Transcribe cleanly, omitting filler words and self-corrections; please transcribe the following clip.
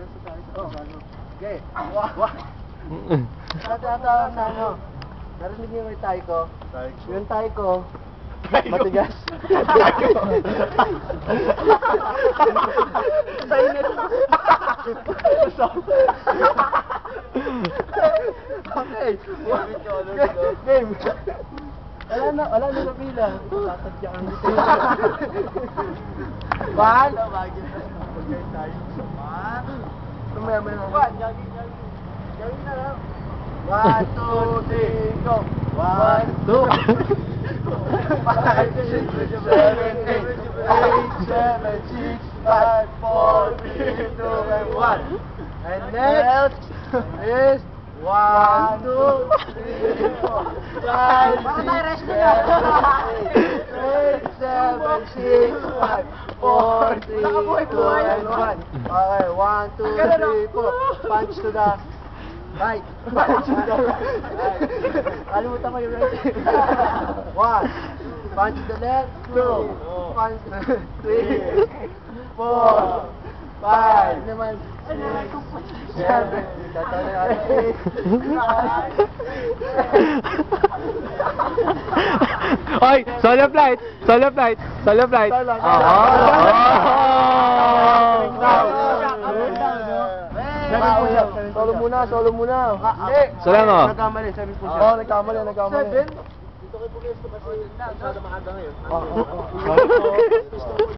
Okay. Wah. Tata sa ano? Narinig niyo yung taiko? Yung taiko. Matigas. Sainit. Okay. Game. Wala na napila. Tatadyakan dito. One. Tumaya mo na. Jogging na lang. 1, 2, 3, go. 1, 2, 5, 6, 7, 8, 7, 6, 5, 4, 3, 2, and 1. And next is 1, 2, 3, 4, 5, 6, 7, 6, 5, 4, 3, 2, and 1. Okay, 1, 2, 3, 4. Punch to the right. Punch to the right. Kalimutan mo yung right. 1. Punch to the left. 2. Punch 3, 4, 5 naman. 6, 7. Oy, solo flight. Solo flight. Solo flight. Solo muna, solo muna. Solo mo. Nagkamali, 7 push-up. Oo, nagkamali. 7? Dito kayo pulis ko kasi masyado maaga ngayon.